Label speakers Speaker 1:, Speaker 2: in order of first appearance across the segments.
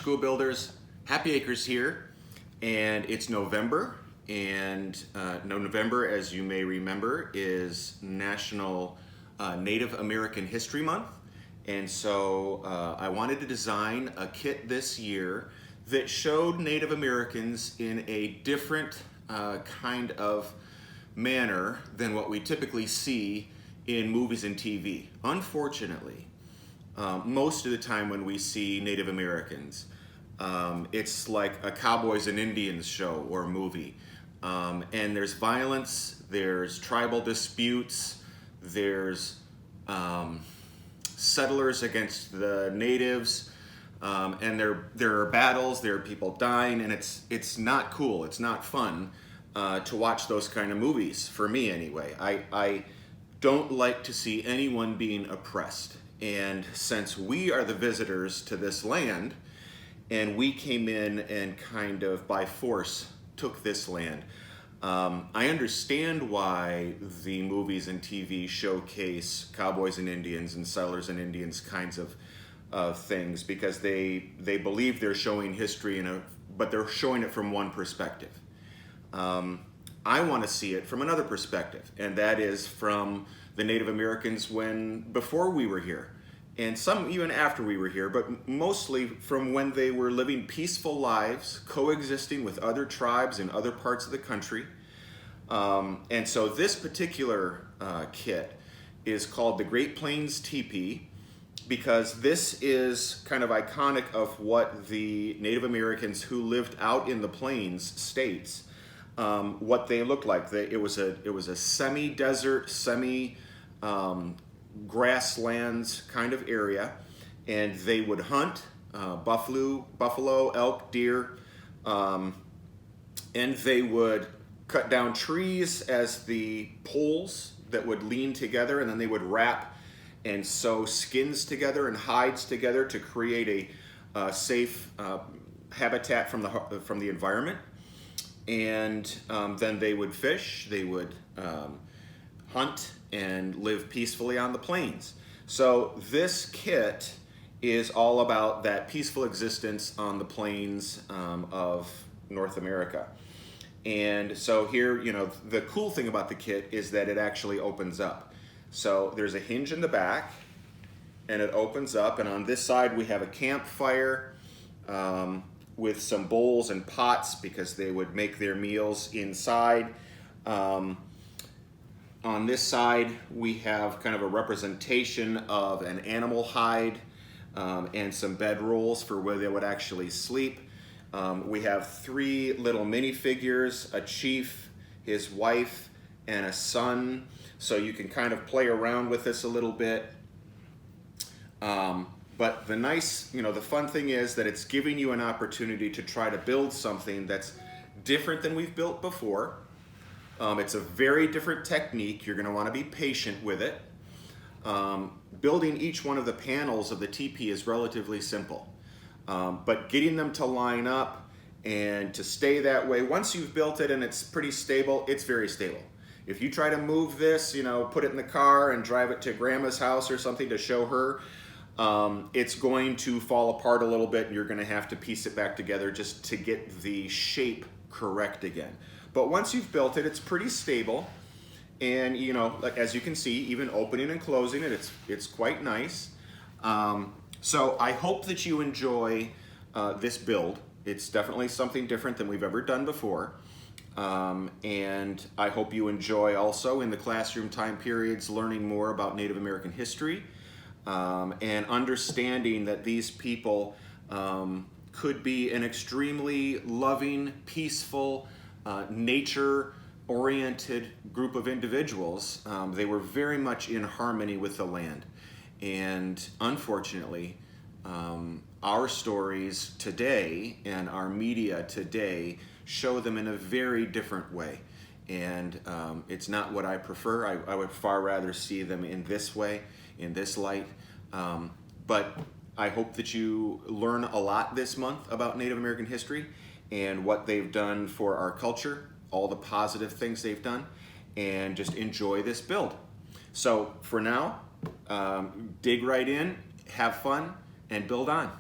Speaker 1: school builders. Happyakrz here, and it's November, and November, as you may remember, is National Native American History Month, and so I wanted to design a kit this year that showed Native Americans in a different kind of manner than what we typically see in movies and TV. Unfortunately, most of the time when we see Native Americans, it's like a cowboys and Indians show or movie. And there's violence, there's tribal disputes, there's settlers against the natives, and there are battles, there are people dying, and it's not cool, it's not fun to watch those kind of movies, for me anyway. I don't like to see anyone being oppressed. And since we are the visitors to this land, and we came in and kind of by force took this land, I understand why the movies and TV showcase cowboys and Indians and settlers and Indians kinds of things, because they believe they're showing history but they're showing it from one perspective. I want to see it from another perspective, and that is from the Native Americans before we were here, and some even after we were here, but mostly from when they were living peaceful lives, coexisting with other tribes in other parts of the country. And so this particular kit is called the Great Plains Teepee, because this is kind of iconic of what the Native Americans who lived out in the plains states, what they looked like. It was a semi-desert, grasslands kind of area, and they would hunt buffalo, elk, deer, and they would cut down trees as the poles that would lean together, and then they would wrap and sew skins together and hides together to create a safe habitat from the environment. And then they would fish, they would hunt, and live peacefully on the plains. So this kit is all about that peaceful existence on the plains of North America. And so here, the cool thing about the kit is that it actually opens up. So there's a hinge in the back, and it opens up, and on this side we have a campfire with some bowls and pots, because they would make their meals inside. On this side, we have kind of a representation of an animal hide and some bedrolls for where they would actually sleep. We have 3 little minifigures, a chief, his wife, and a son. So you can kind of play around with this a little bit. But the fun thing is that it's giving you an opportunity to try to build something that's different than we've built before. It's a very different technique. You're going to want to be patient with it. Building each one of the panels of the teepee is relatively simple. But getting them to line up and to stay that way, once you've built it and it's pretty stable, it's very stable. If you try to move this, put it in the car and drive it to grandma's house or something to show her, it's going to fall apart a little bit, and you're going to have to piece it back together just to get the shape correct again. But once you've built it, it's pretty stable, and like as you can see, even opening and closing it, it's quite nice. So I hope that you enjoy this build. It's definitely something different than we've ever done before. And I hope you enjoy also in the classroom time periods learning more about Native American history, and understanding that these people could be an extremely loving, peaceful, nature-oriented group of individuals. They were very much in harmony with the land. And unfortunately, our stories today and our media today show them in a very different way. And it's not what I prefer. I would far rather see them in this way, in this light. But I hope that you learn a lot this month about Native American history and what they've done for our culture, all the positive things they've done, and just enjoy this build. So for now, dig right in, have fun, and build on.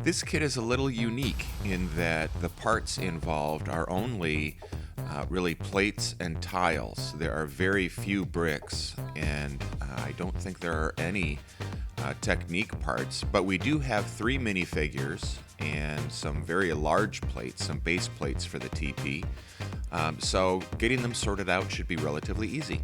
Speaker 2: This kit is a little unique in that the parts involved are only really plates and tiles. There are very few bricks, and I don't think there are any technique parts, but we do have 3 minifigures and some very large plates, some base plates for the teepee. So getting them sorted out should be relatively easy.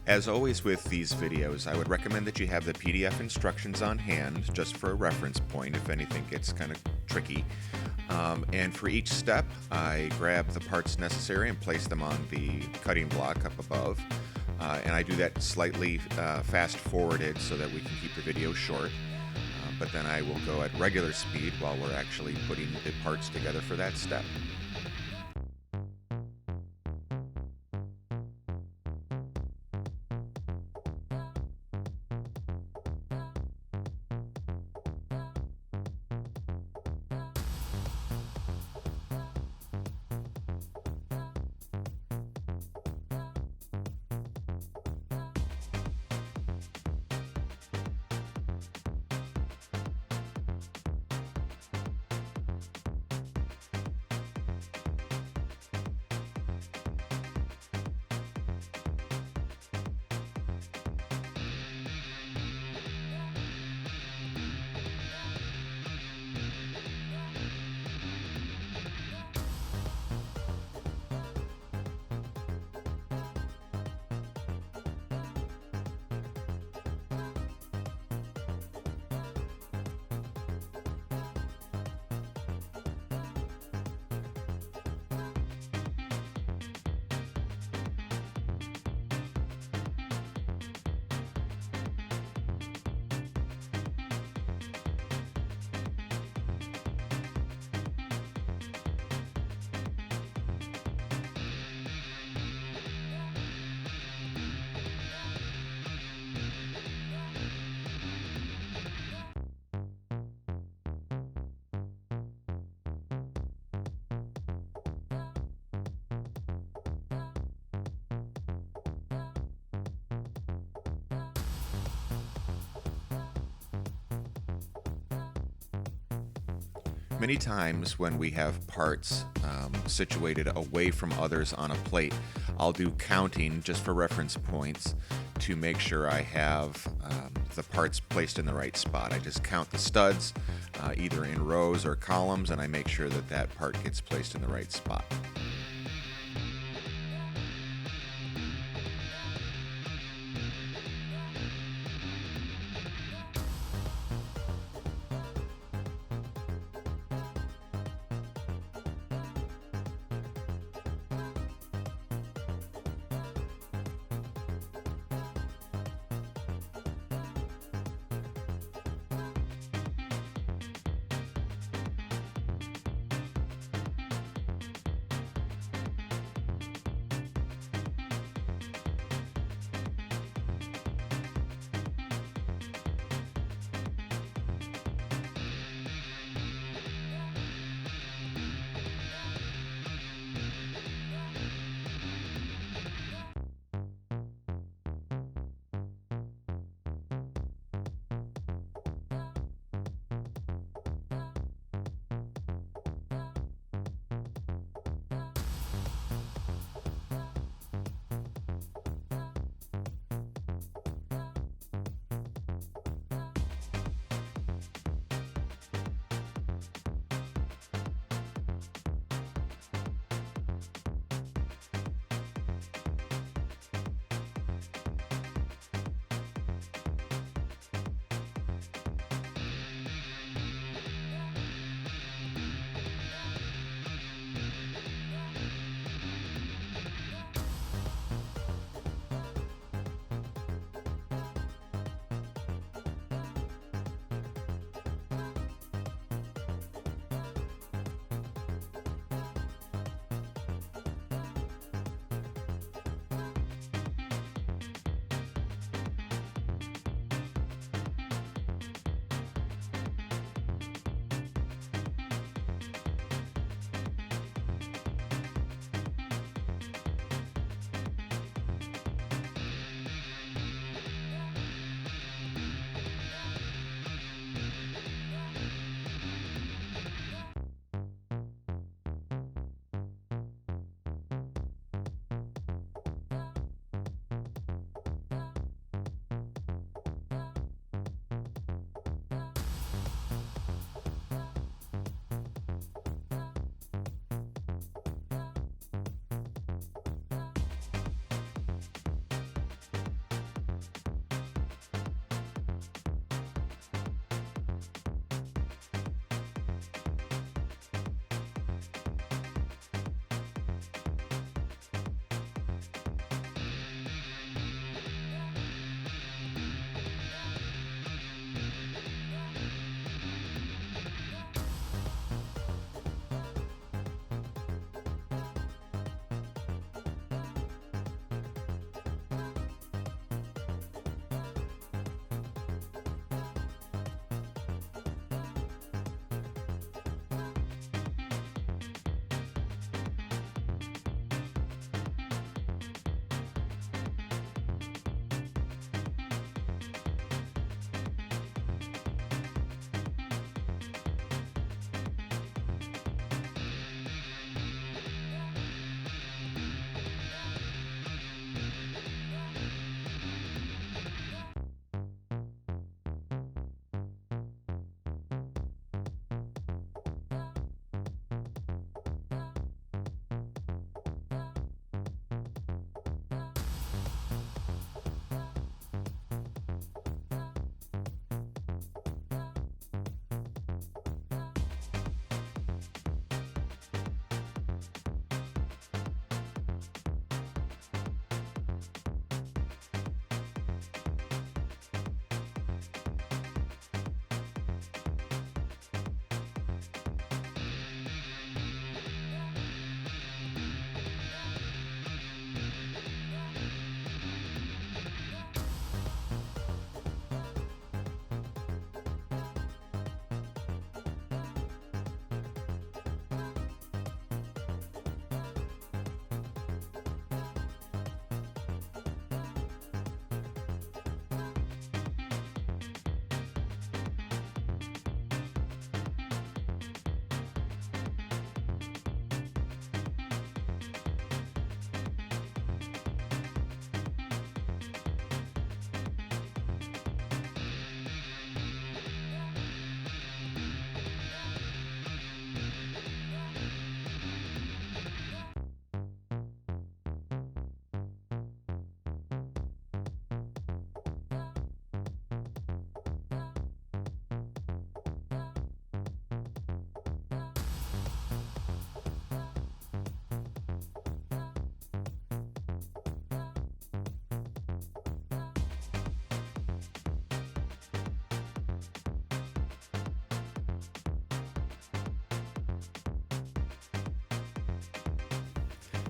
Speaker 2: As always with these videos, I would recommend that you have the PDF instructions on hand, just for a reference point if anything gets kind of tricky. And for each step, I grab the parts necessary and place them on the cutting block up above. And I do that slightly fast forwarded so that we can keep the video short. But then I will go at regular speed while we're actually putting the parts together for that step. Many times when we have parts situated away from others on a plate, I'll do counting just for reference points to make sure I have the parts placed in the right spot. I just count the studs either in rows or columns, and I make sure that that part gets placed in the right spot.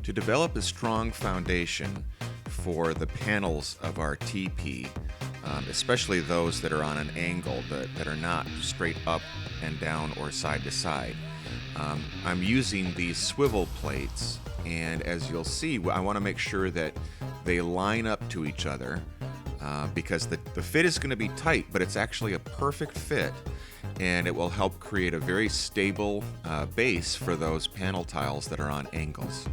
Speaker 2: To develop a strong foundation for the panels of our teepee, especially those that are on an angle, that are not straight up and down or side to side, I'm using these swivel plates, and as you'll see, I want to make sure that they line up to each other, because the fit is going to be tight, but it's actually a perfect fit, and it will help create a very stable base for those panel tiles that are on angles.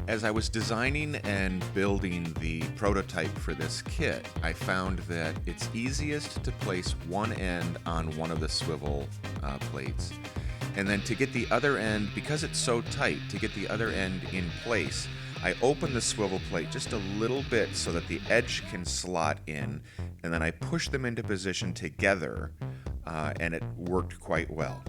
Speaker 2: As I was designing and building the prototype for this kit, I found that it's easiest to place one end on one of the swivel plates, and then to get the other end, because it's so tight, to get the other end in place, I open the swivel plate just a little bit so that the edge can slot in, and then I push them into position together, and it worked quite well.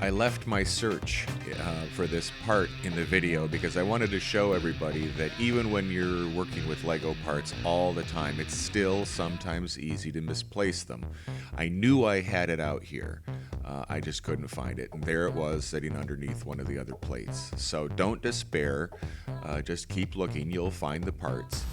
Speaker 2: I left my search for this part in the video because I wanted to show everybody that even when you're working with Lego parts all the time, it's still sometimes easy to misplace them. I knew I had it out here. I just couldn't find it, and there it was sitting underneath one of the other plates. So don't despair, just keep looking, you'll find the parts.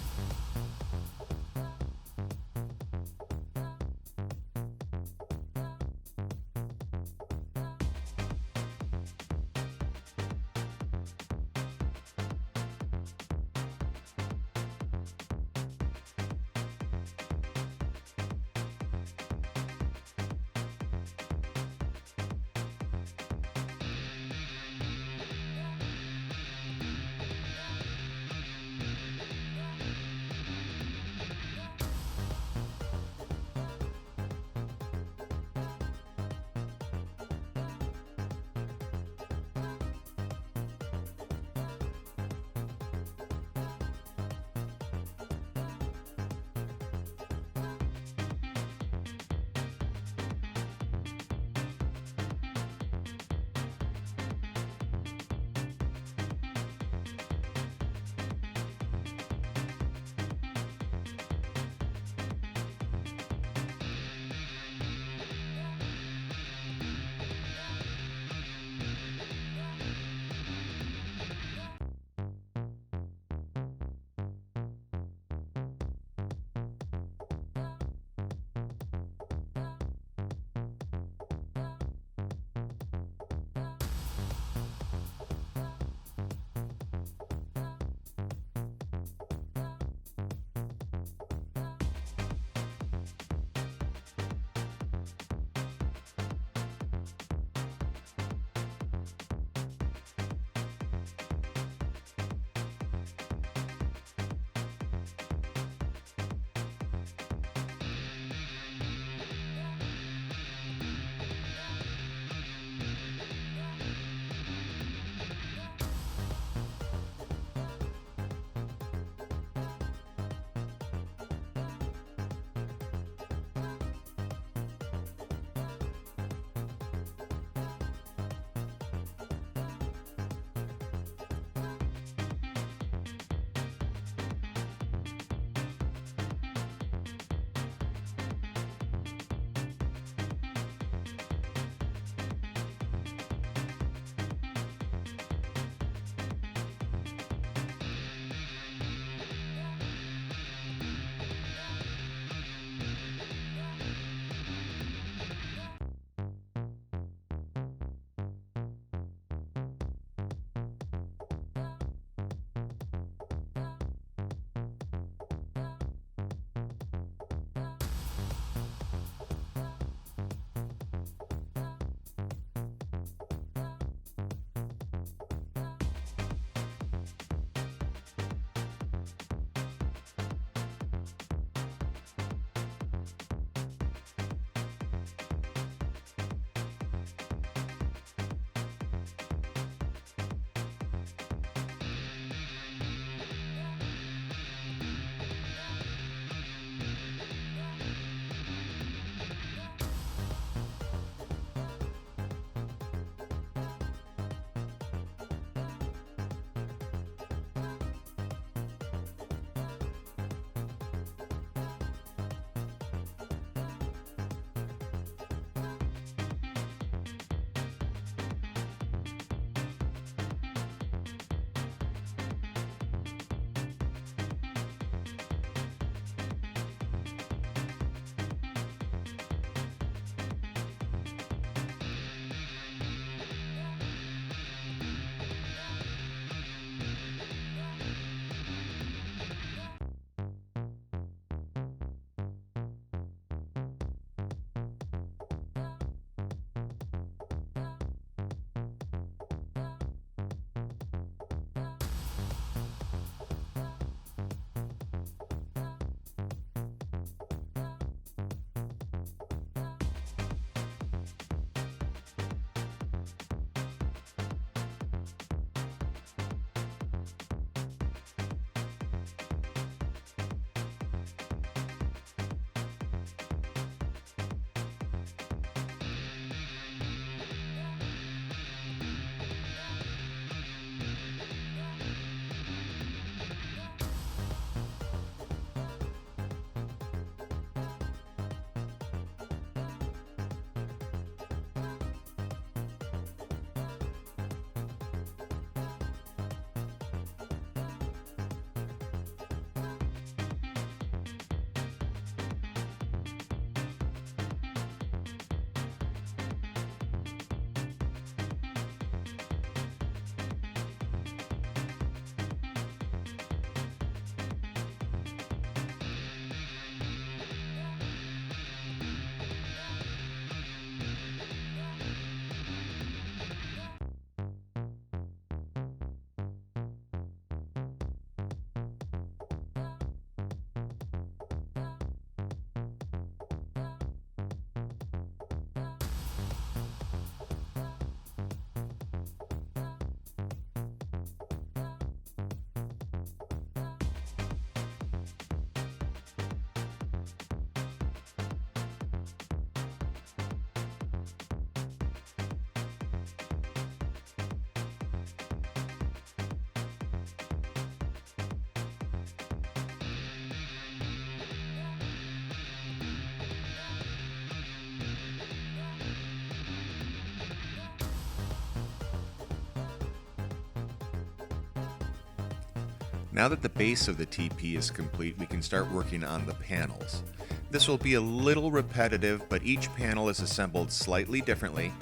Speaker 2: Now that the base of the teepee is complete, we can start working on the panels. This will be a little repetitive, but each panel is assembled slightly differently,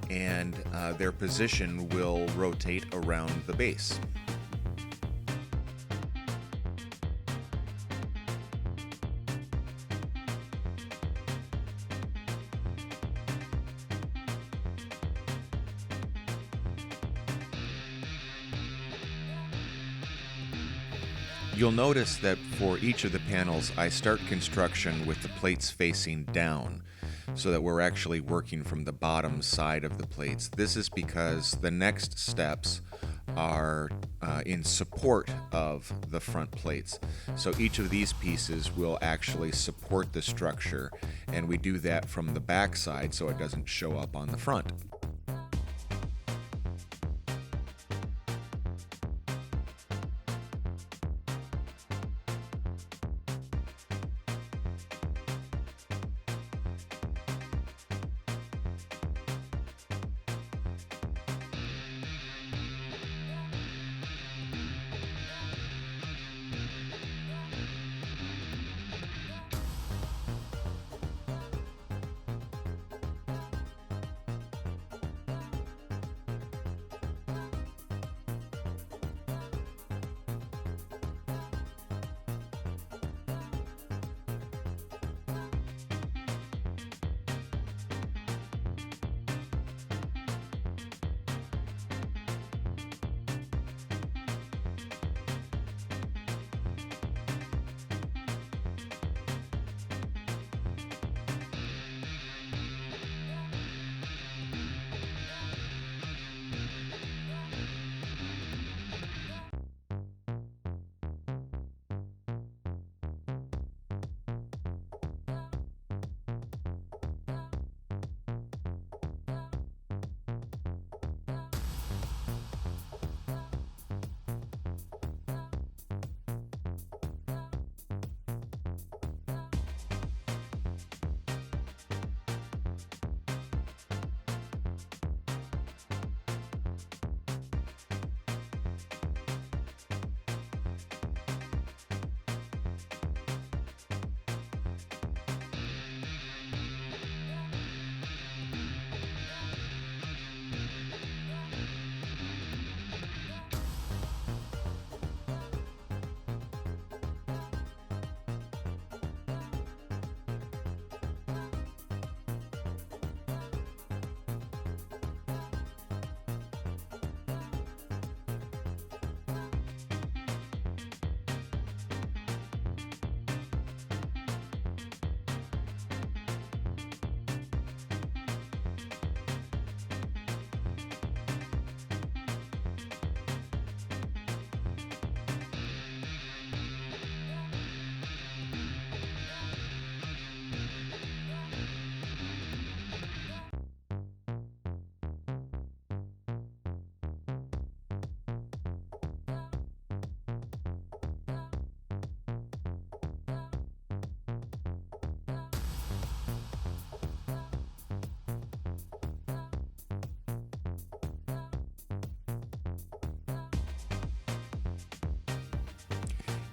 Speaker 2: and their position will rotate around the base. You'll notice that for each of the panels, I start construction with the plates facing down, so that we're actually working from the bottom side of the plates. This is because the next steps are in support of the front plates. So each of these pieces will actually support the structure, and we do that from the back side so it doesn't show up on the front.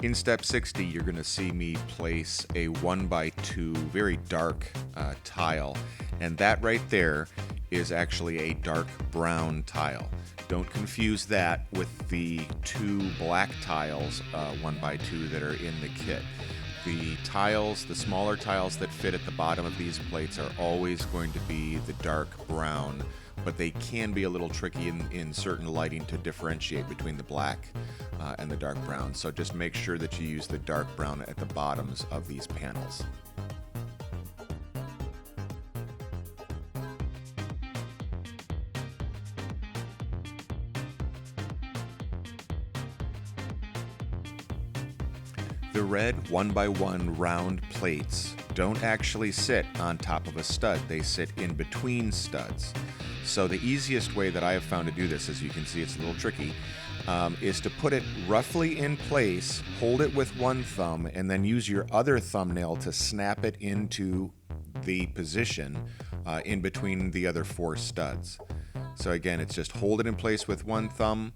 Speaker 2: In step 60, you're going to see me place a 1x2 very dark tile, and that right there is actually a dark brown tile. Don't confuse that with the two black tiles, 1x2, that are in the kit. The tiles, the smaller tiles that fit at the bottom of these plates, are always going to be the dark brown, but they can be a little tricky in certain lighting to differentiate between the black and the dark brown. So just make sure that you use the dark brown at the bottoms of these panels. The red 1x1 round plates don't actually sit on top of a stud. They sit in between studs. So the easiest way that I have found to do this, as you can see it's a little tricky, is to put it roughly in place, hold it with one thumb, and then use your other thumbnail to snap it into the position in between the other four studs. So again, it's just hold it in place with one thumb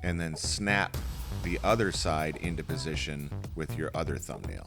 Speaker 2: and then snap the other side into position with your other thumbnail.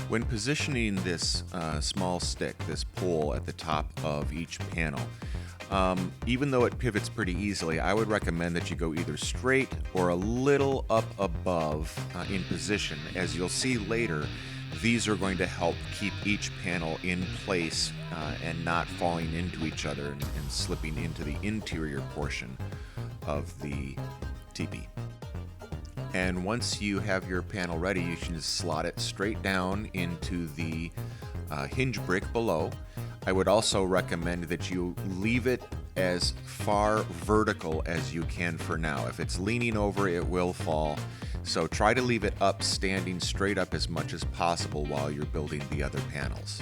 Speaker 2: When positioning this small stick, this pole at the top of each panel, even though it pivots pretty easily, I would recommend that you go either straight or a little up above in position. As you'll see later, these are going to help keep each panel in place and not falling into each other and slipping into the interior portion of the teepee. And once you have your panel ready, you can just slot it straight down into the hinge brick below. I would also recommend that you leave it as far vertical as you can for now. If it's leaning over, it will fall. So try to leave it up, standing straight up as much as possible while you're building the other panels.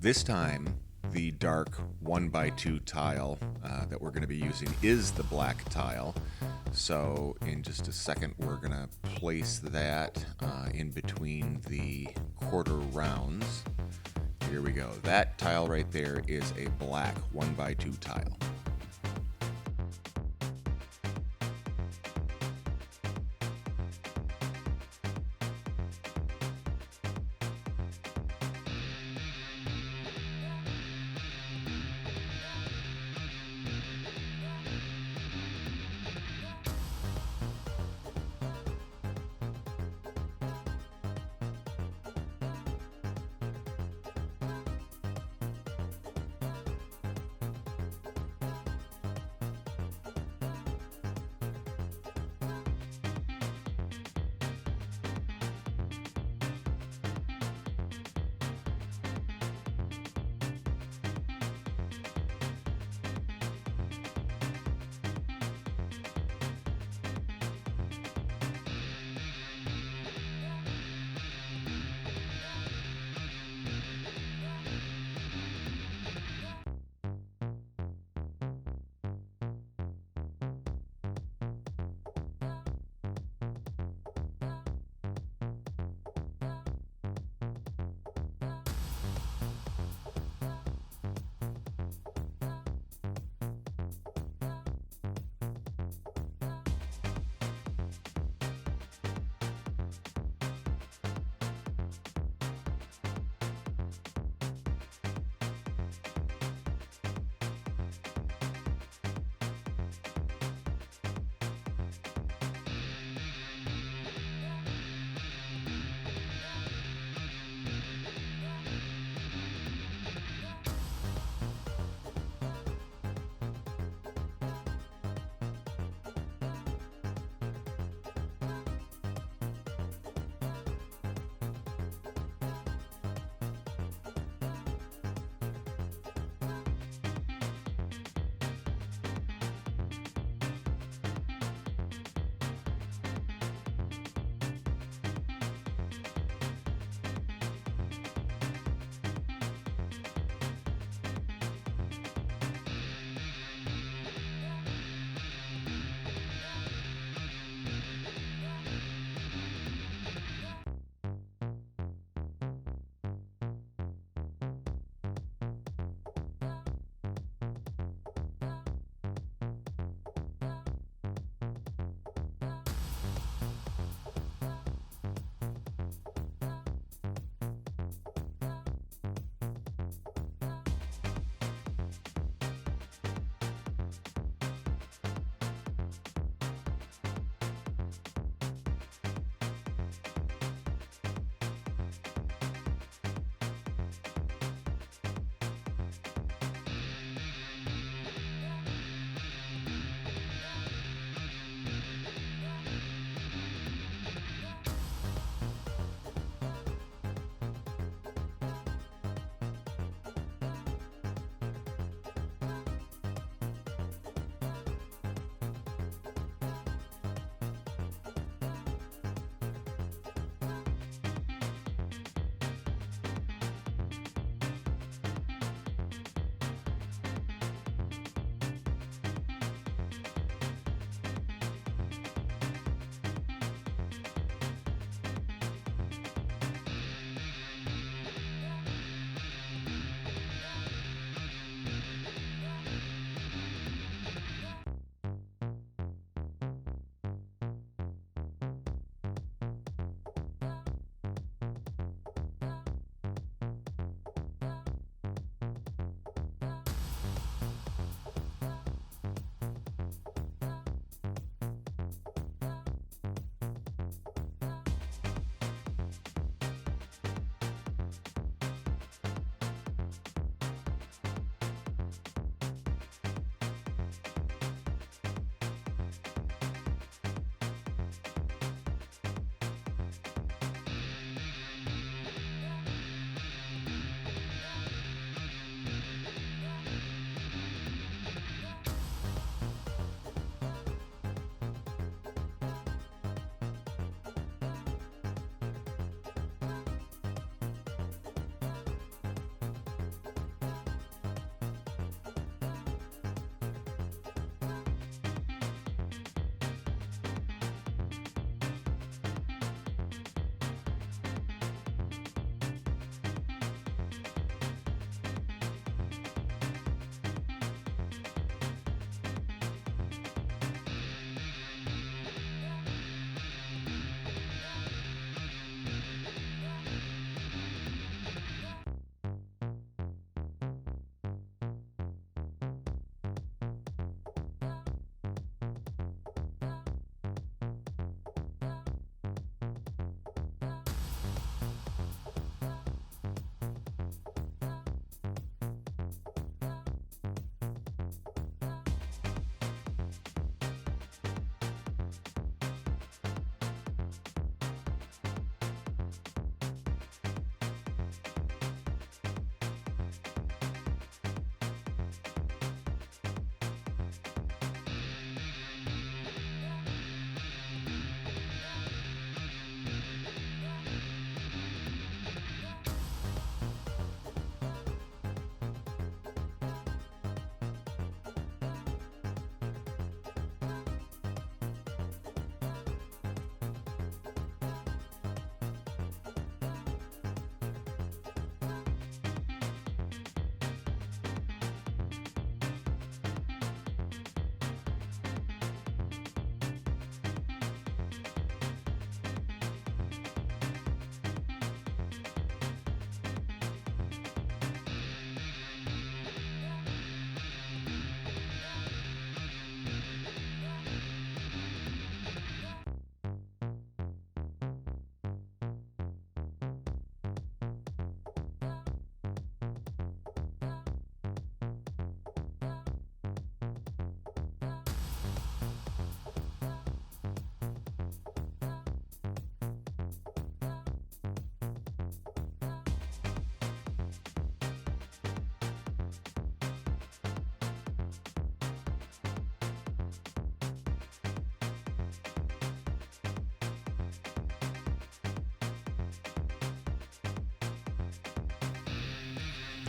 Speaker 2: This time, the dark 1x2 tile that we're going to be using is the black tile. So in just a second, we're going to place that in between the quarter rounds. Here we go. That tile right there is a black 1x2 tile.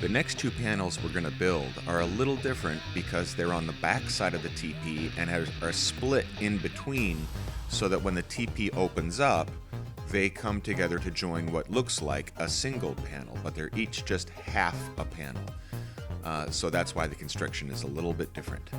Speaker 2: The next two panels we're going to build are a little different because they're on the back side of the teepee and are split in between, so that when the teepee opens up, they come together to join what looks like a single panel, but they're each just half a panel. So that's why the construction is a little bit different.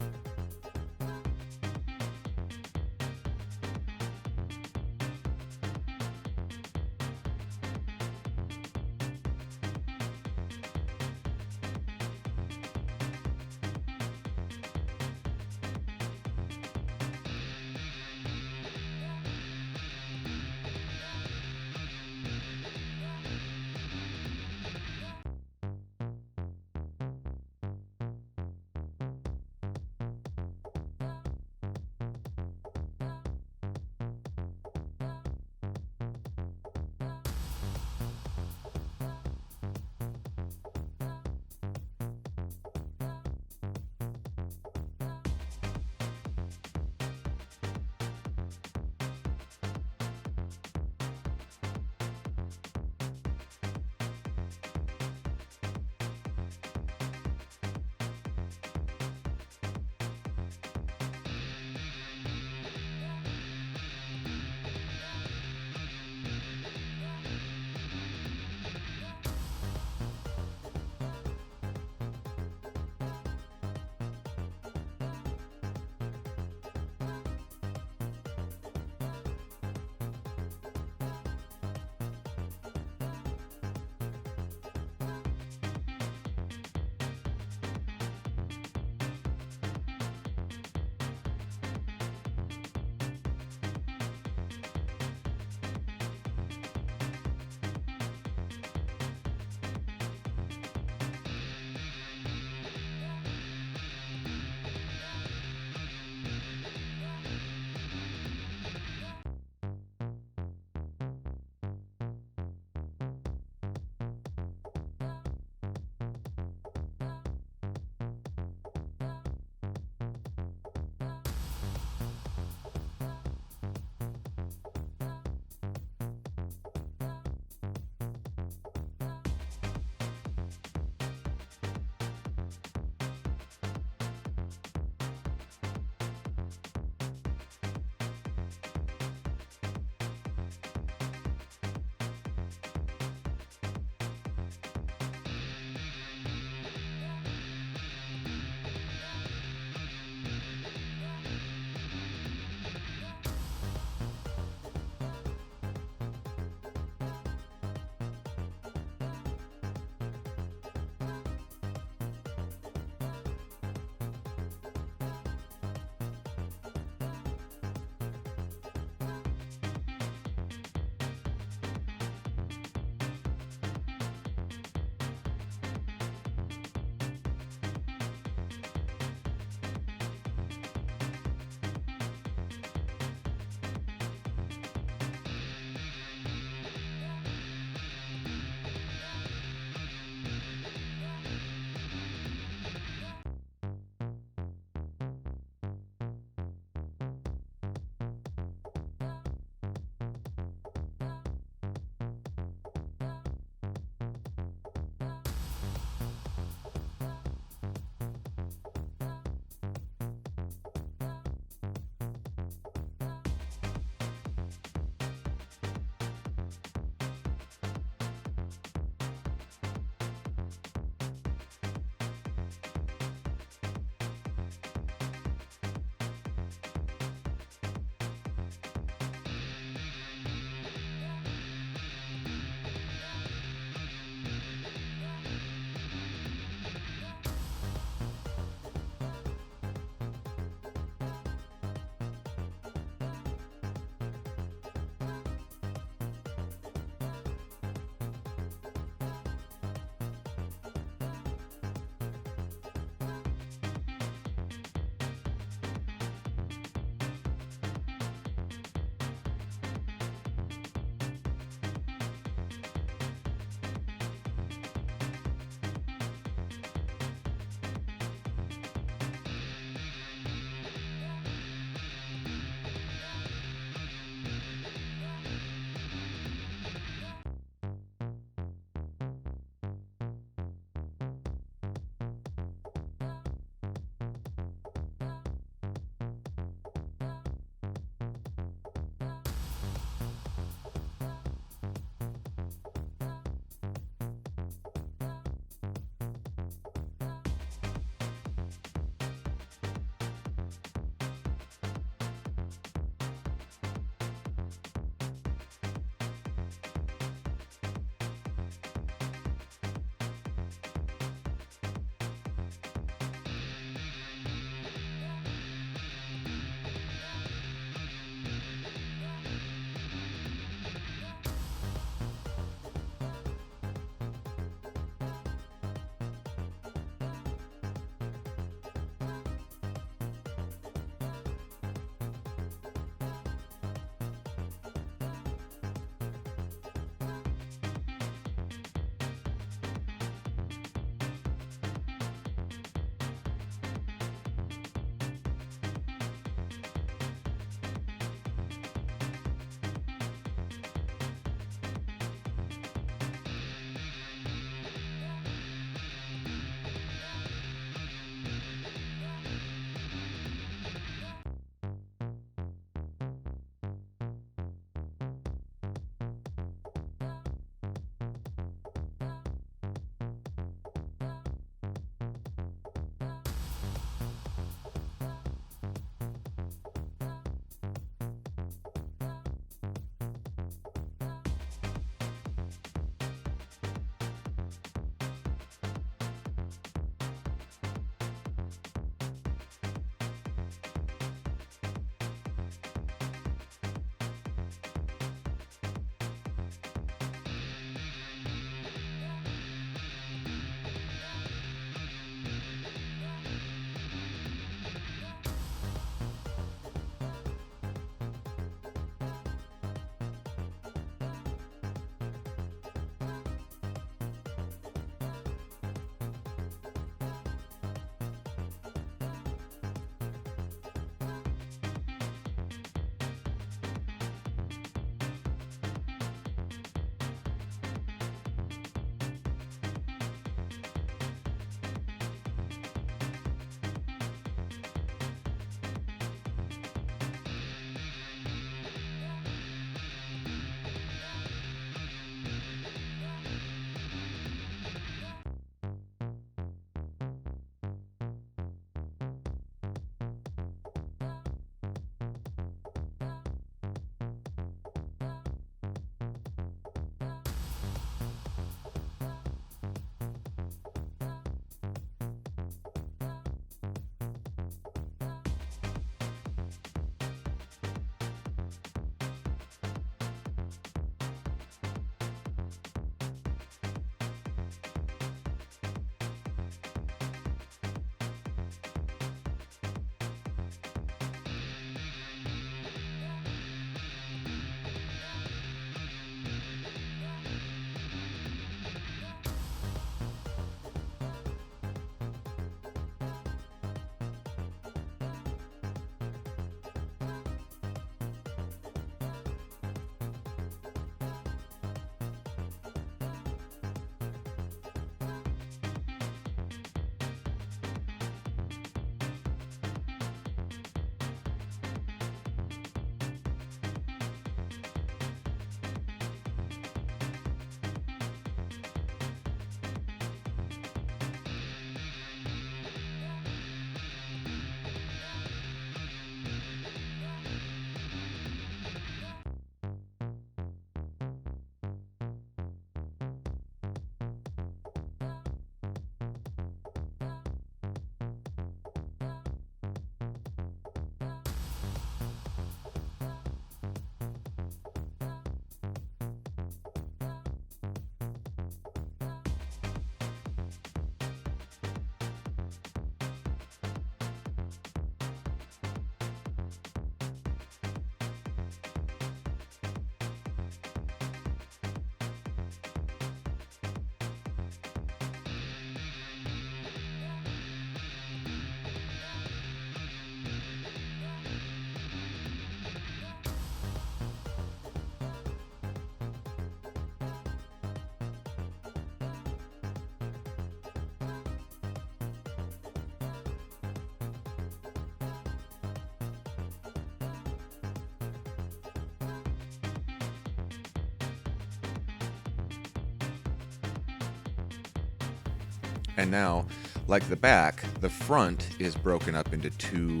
Speaker 2: And now, like the back, the front is broken up into two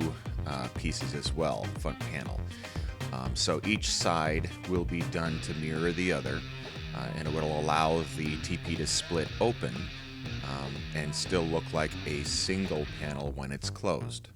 Speaker 2: pieces as well, front panel. So each side will be done to mirror the other, and it will allow the teepee to split open and still look like a single panel when it's closed.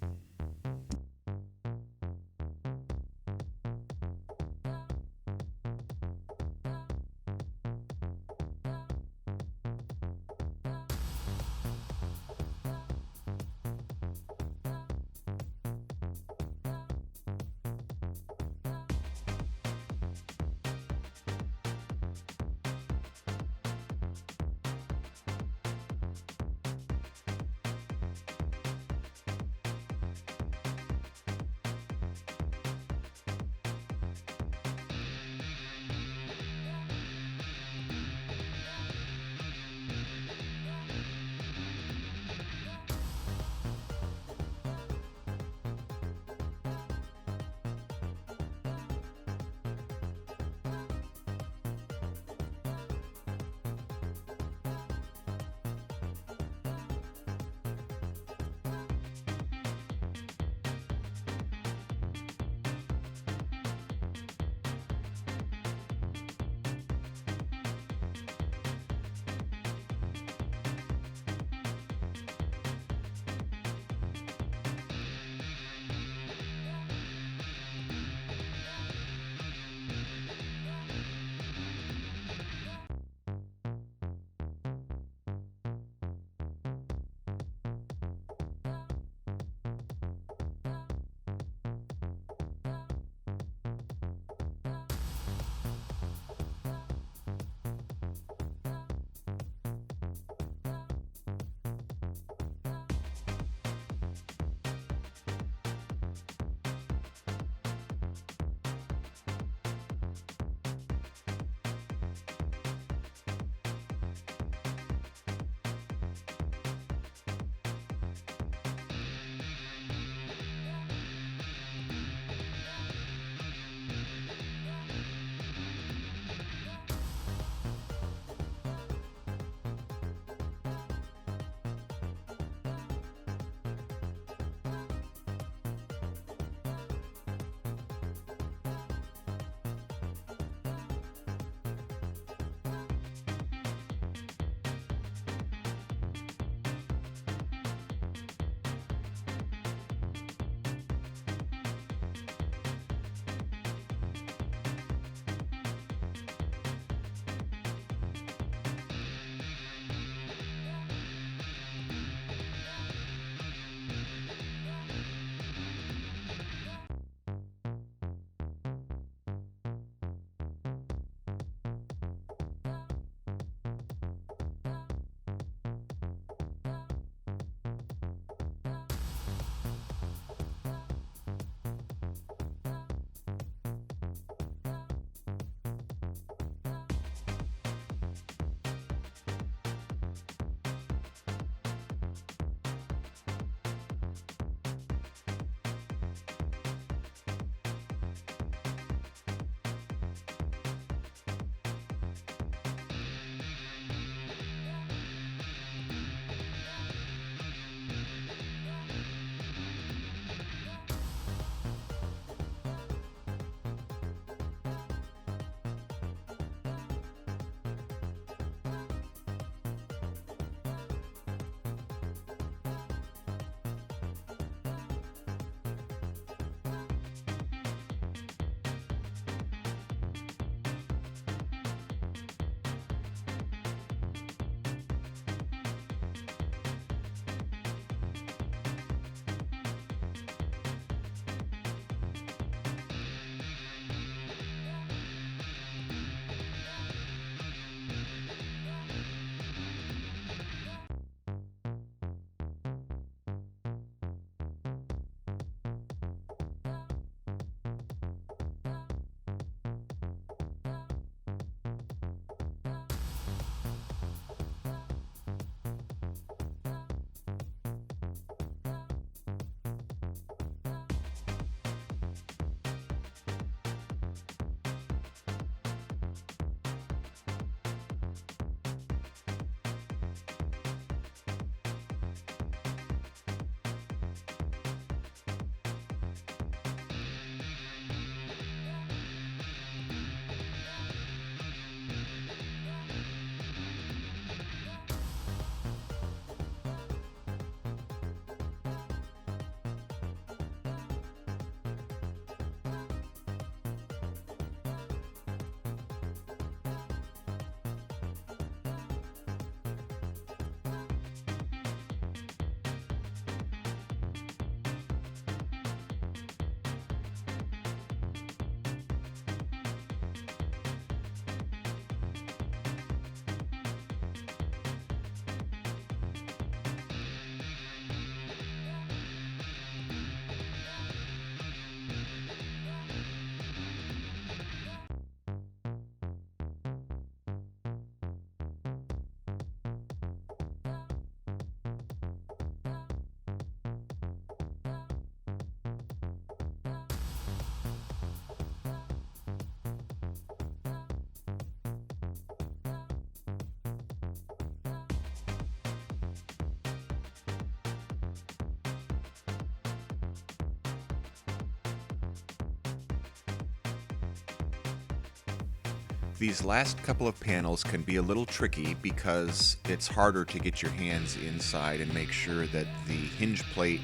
Speaker 2: These last couple of panels can be a little tricky because it's harder to get your hands inside and make sure that the hinge plate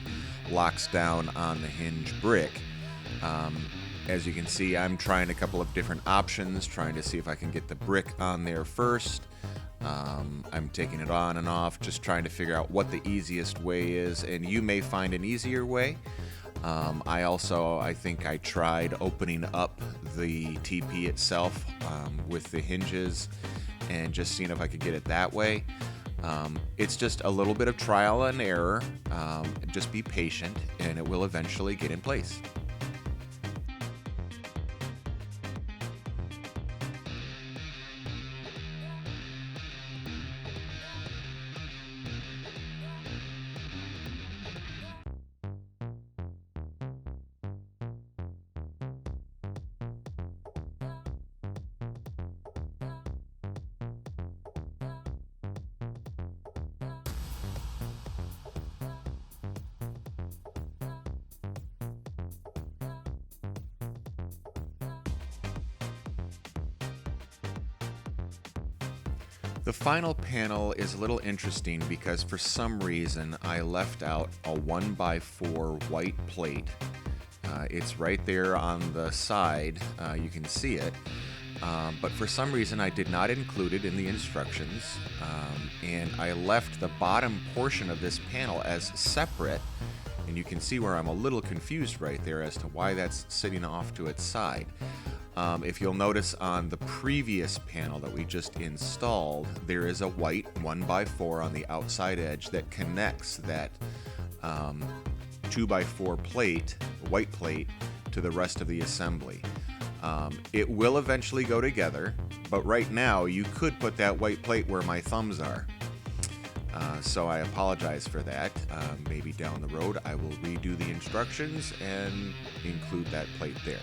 Speaker 2: locks down on the hinge brick. As you can see, I'm trying a couple of different options, trying to see if I can get the brick on there first. I'm taking it on and off, just trying to figure out what the easiest way is, and you may find an easier way. I think I tried opening up the teepee itself with the hinges and just seeing if I could get it that way. It's just a little bit of trial and error. Just be patient and it will eventually get in place. The final panel is a little interesting because for some reason I left out a 1x4 white plate. It's right there on the side, you can see it, but for some reason I did not include it in the instructions, and I left the bottom portion of this panel as separate, and you can see where I'm a little confused right there as to why that's sitting off to its side. If you'll notice on the previous panel that we just installed, there is a white 1x4 on the outside edge that connects that 2x4 plate, white plate, to the rest of the assembly. It will eventually go together, but right now you could put that white plate where my thumbs are. So I apologize for that. Maybe down the road I will redo the instructions and include that plate there.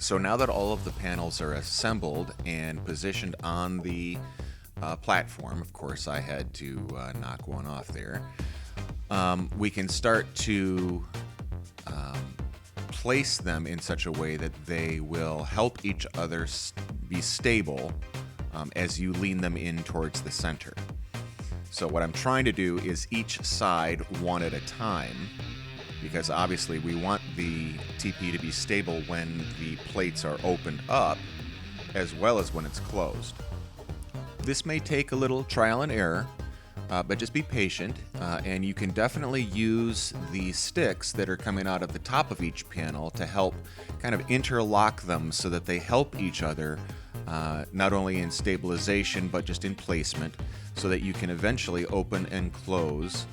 Speaker 2: So now that all of the panels are assembled and positioned on the platform, of course I had to knock one off there, we can start to place them in such a way that they will help each other be stable as you lean them in towards the center. So what I'm trying to do is each side one at a time, because obviously we want the teepee to be stable when the plates are opened up as well as when it's closed. This may take a little trial and error, but just be patient, and you can definitely use the sticks that are coming out of the top of each panel to help kind of interlock them so that they help each other, not only in stabilization but just in placement, so that you can eventually open and close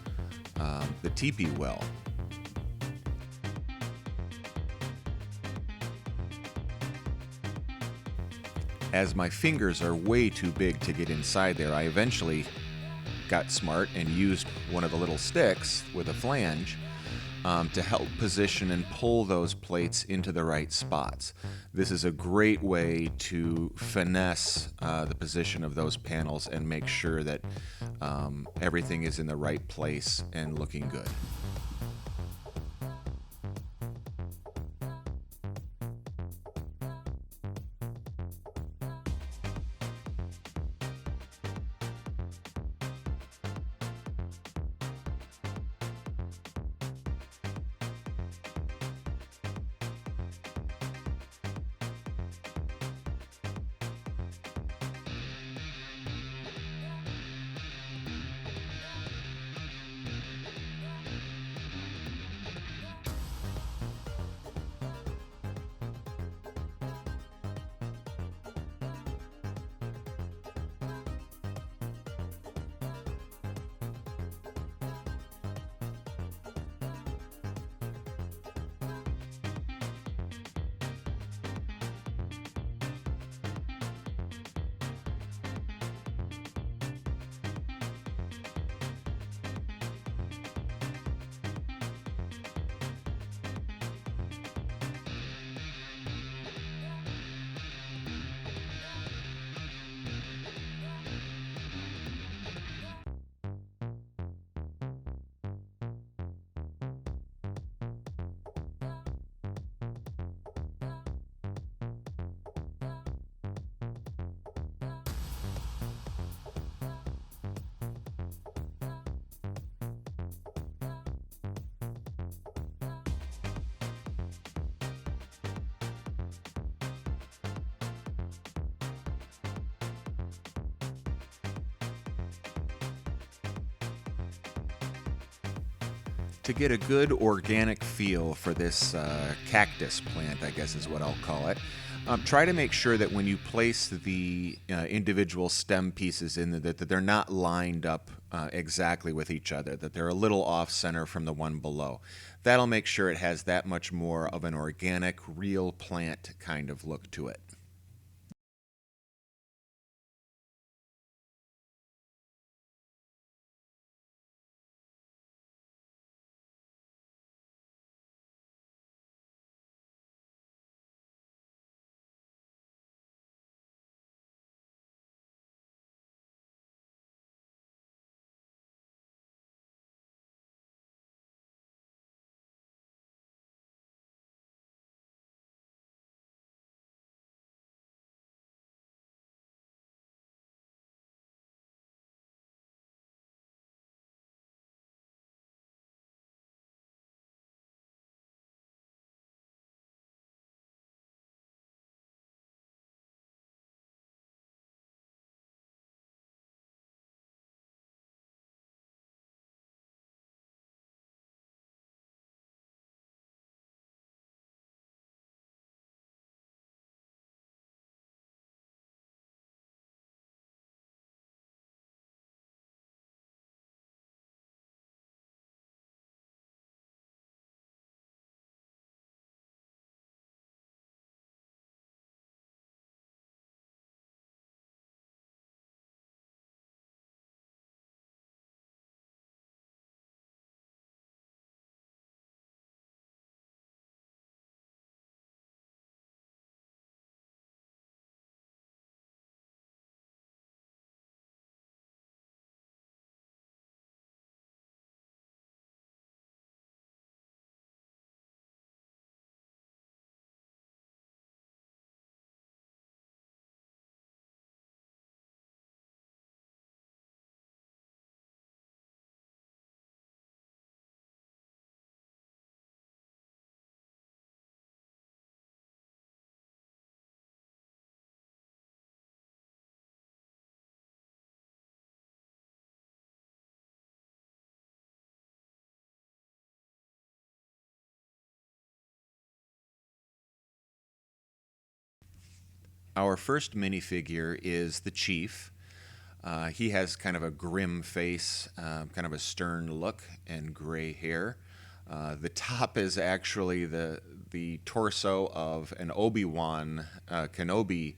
Speaker 2: the teepee well. As my fingers are way too big to get inside there, I eventually got smart and used one of the little sticks with a flange to help position and pull those plates into the right spots. This is a great way to finesse the position of those panels and make sure that everything is in the right place and looking good. To get a good organic feel for this cactus plant, I guess is what I'll call it, try to make sure that when you place the individual stem pieces in that they're not lined up exactly with each other, that they're a little off center from the one below. That'll make sure it has that much more of an organic, real plant kind of look to it. Our first minifigure is the Chief. He has kind of a grim face, kind of a stern look, and gray hair. The top is actually the torso of an Obi-Wan Kenobi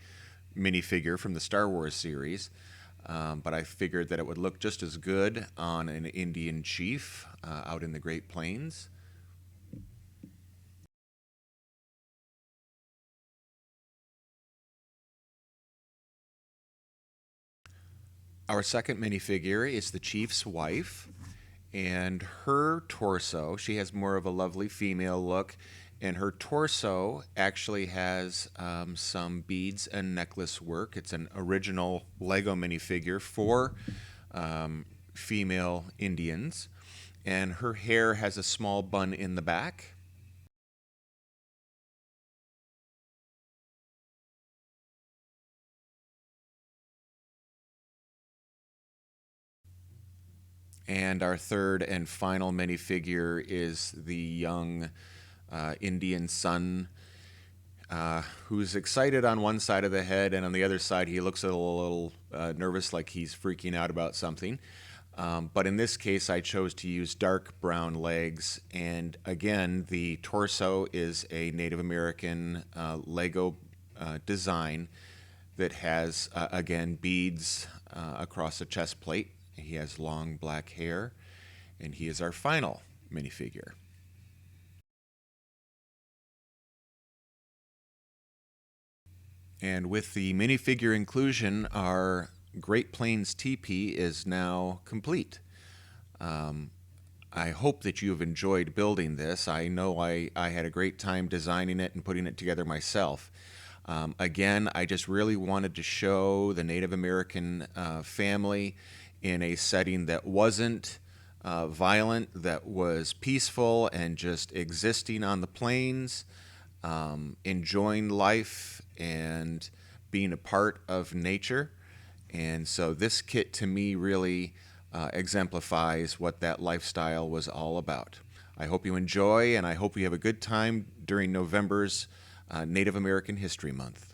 Speaker 2: minifigure from the Star Wars series. But I figured that it would look just as good on an Indian chief out in the Great Plains. Our second minifigure is the chief's wife, and her torso, she has more of a lovely female look, and her torso actually has some beads and necklace work. It's an original Lego minifigure for female Indians, and her hair has a small bun in the back. And our third and final minifigure is the young Indian son who's excited on one side of the head, and on the other side he looks a little nervous, like he's freaking out about something. But in this case, I chose to use dark brown legs, and again, the torso is a Native American Lego design that has, again, beads across the chest plate. He has long black hair, and he is our final minifigure. And with the minifigure inclusion, our Great Plains Teepee is now complete. I hope that you have enjoyed building this. I know I had a great time designing it and putting it together myself. Again, I just really wanted to show the Native American family in a setting that wasn't violent, that was peaceful and just existing on the plains, enjoying life and being a part of nature. And so this kit to me really exemplifies what that lifestyle was all about. I hope you enjoy, and I hope you have a good time during November's Native American History Month.